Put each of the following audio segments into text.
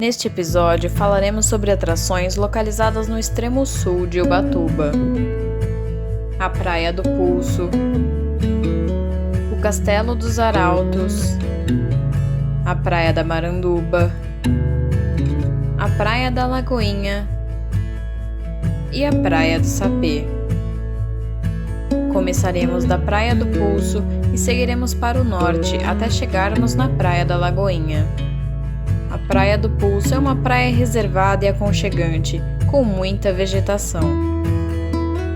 Neste episódio falaremos sobre atrações localizadas no extremo sul de Ubatuba: a Praia do Pulso, o Castelo dos Arautos, a Praia da Maranduba, a Praia da Lagoinha e a Praia do Sapê. Começaremos da Praia do Pulso e seguiremos para o norte até chegarmos na Praia da Lagoinha. A Praia do Pulso é uma praia reservada e aconchegante, com muita vegetação.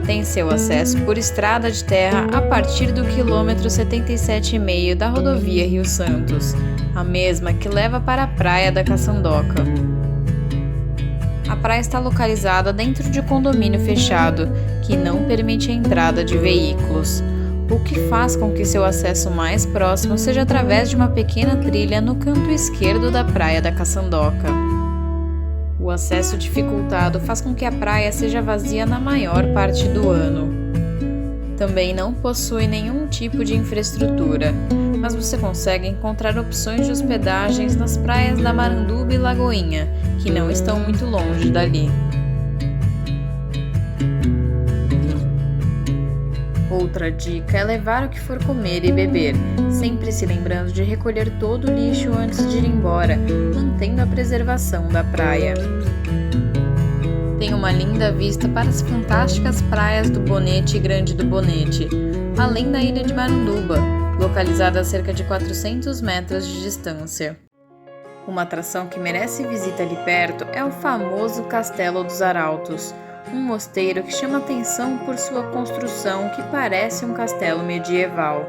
Tem seu acesso por estrada de terra a partir do quilômetro 77,5 da rodovia Rio Santos, a mesma que leva para a Praia da Caçandoca. A praia está localizada dentro de um condomínio fechado, que não permite a entrada de veículos, o que faz com que seu acesso mais próximo seja através de uma pequena trilha no canto esquerdo da Praia da Caçandoca. O acesso dificultado faz com que a praia seja vazia na maior parte do ano. Também não possui nenhum tipo de infraestrutura, mas você consegue encontrar opções de hospedagens nas praias da Maranduba e Lagoinha, que não estão muito longe dali. Outra dica é levar o que for comer e beber, sempre se lembrando de recolher todo o lixo antes de ir embora, mantendo a preservação da praia. Tem uma linda vista para as fantásticas praias do Bonete e Grande do Bonete, além da ilha de Maranduba, localizada a cerca de 400 metros de distância. Uma atração que merece visita ali perto é o famoso Castelo dos Arautos, um mosteiro que chama atenção por sua construção que parece um castelo medieval.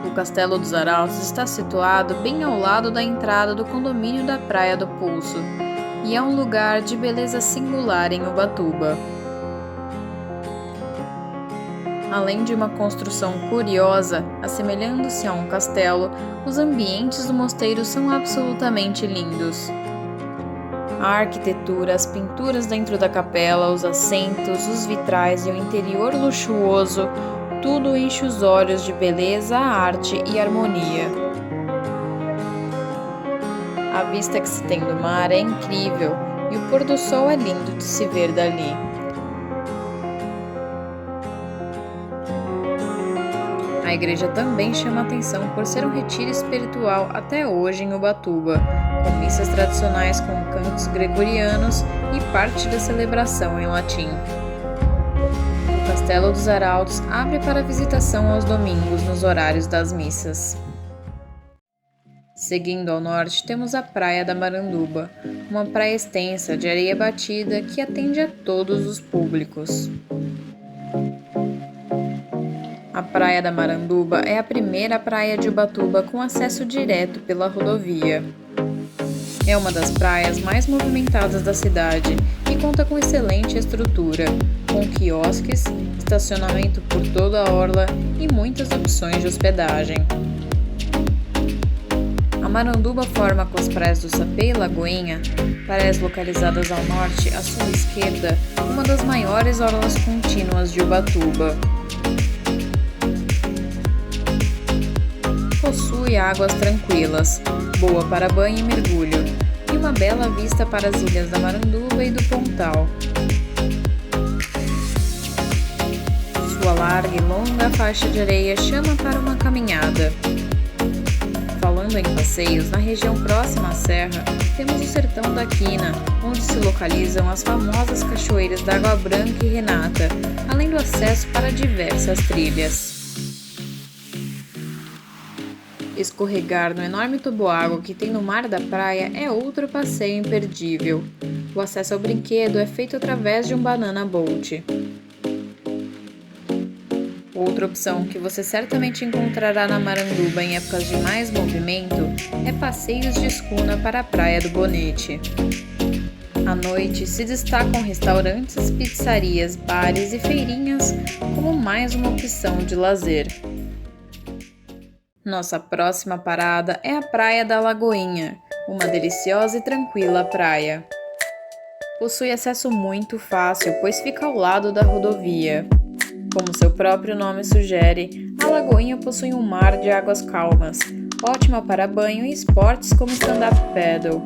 O Castelo dos Arautos está situado bem ao lado da entrada do condomínio da Praia do Pulso e é um lugar de beleza singular em Ubatuba. Além de uma construção curiosa, assemelhando-se a um castelo, os ambientes do mosteiro são absolutamente lindos. A arquitetura, as pinturas dentro da capela, os assentos, os vitrais e o interior luxuoso, tudo enche os olhos de beleza, arte e harmonia. A vista que se tem do mar é incrível e o pôr do sol é lindo de se ver dali. A igreja também chama atenção por ser um retiro espiritual até hoje em Ubatuba, com missas tradicionais com cantos gregorianos e parte da celebração em latim. O Castelo dos Arautos abre para visitação aos domingos nos horários das missas. Seguindo ao norte, temos a Praia da Maranduba, uma praia extensa de areia batida que atende a todos os públicos. A Praia da Maranduba é a primeira praia de Ubatuba com acesso direto pela rodovia. É uma das praias mais movimentadas da cidade e conta com excelente estrutura, com quiosques, estacionamento por toda a orla e muitas opções de hospedagem. A Maranduba forma com as praias do Sapê e Lagoinha, praias localizadas ao norte à sua esquerda, uma das maiores orlas contínuas de Ubatuba. Possui águas tranquilas, boa para banho e mergulho, e uma bela vista para as ilhas da Maranduba e do Pontal. Sua larga e longa faixa de areia chama para uma caminhada. Falando em passeios, na região próxima à serra, temos o Sertão da Quina, onde se localizam as famosas cachoeiras da Água Branca e Renata, além do acesso para diversas trilhas. Escorregar no enorme toboágua que tem no mar da praia é outro passeio imperdível. O acesso ao brinquedo é feito através de um banana boat. Outra opção que você certamente encontrará na Maranduba em épocas de mais movimento é passeios de escuna para a Praia do Bonete. À noite se destacam restaurantes, pizzarias, bares e feirinhas como mais uma opção de lazer. Nossa próxima parada é a Praia da Lagoinha, uma deliciosa e tranquila praia. Possui acesso muito fácil, pois fica ao lado da rodovia. Como seu próprio nome sugere, a Lagoinha possui um mar de águas calmas, ótima para banho e esportes como stand-up paddle.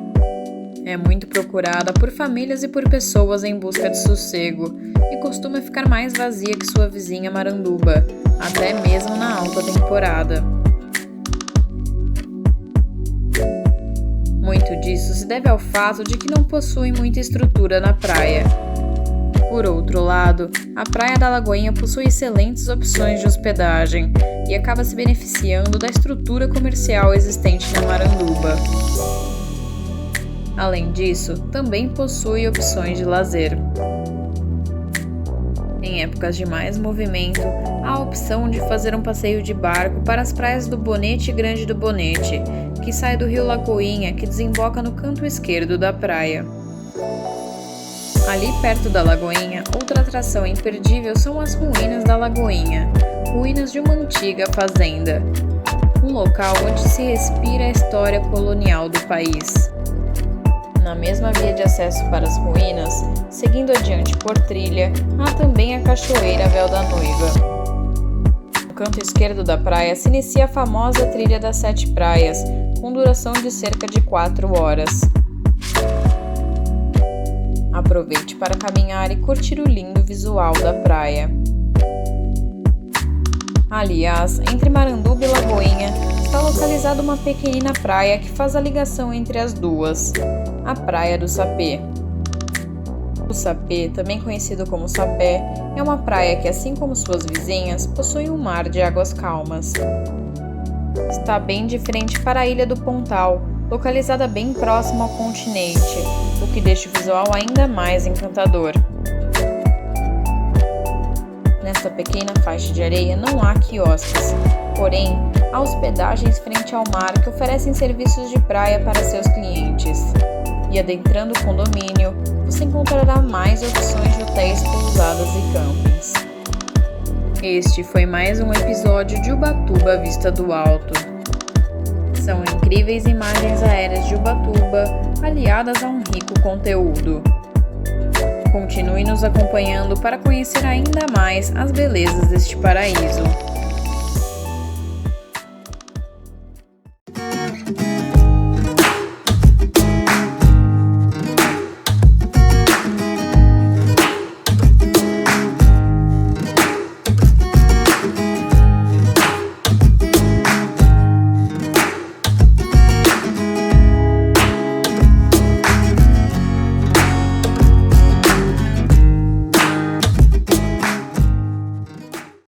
É muito procurada por famílias e por pessoas em busca de sossego e costuma ficar mais vazia que sua vizinha Maranduba, até mesmo na alta temporada. Muito disso se deve ao fato de que não possui muita estrutura na praia. Por outro lado, a Praia da Lagoinha possui excelentes opções de hospedagem e acaba se beneficiando da estrutura comercial existente na Maranduba. Além disso, também possui opções de lazer. Em épocas de mais movimento, há a opção de fazer um passeio de barco para as praias do Bonete e Grande do Bonete, que sai do rio Lagoinha, que desemboca no canto esquerdo da praia. Ali perto da Lagoinha, outra atração imperdível são as ruínas da Lagoinha, ruínas de uma antiga fazenda, um local onde se respira a história colonial do país. Na mesma via de acesso para as ruínas, seguindo adiante por trilha, há também a Cachoeira Véu da Noiva. No canto esquerdo da praia se inicia a famosa Trilha das 7 Praias, com duração de cerca de 4 horas. Aproveite para caminhar e curtir o lindo visual da praia. Aliás, entre Maranduba e Lagoinha está localizada uma pequenina praia que faz a ligação entre as duas, a Praia do Sapê. O Sapê, também conhecido como Sapé, é uma praia que, assim como suas vizinhas, possui um mar de águas calmas. Está bem de frente para a Ilha do Pontal, localizada bem próxima ao continente, o que deixa o visual ainda mais encantador. Nesta pequena faixa de areia não há quiosques, porém, há hospedagens frente ao mar que oferecem serviços de praia para seus clientes. E adentrando o condomínio, você encontrará mais opções de hotéis, pousadas e campings. Este foi mais um episódio de Ubatuba Vista do Alto. São incríveis imagens aéreas de Ubatuba, aliadas a um rico conteúdo. Continue nos acompanhando para conhecer ainda mais as belezas deste paraíso.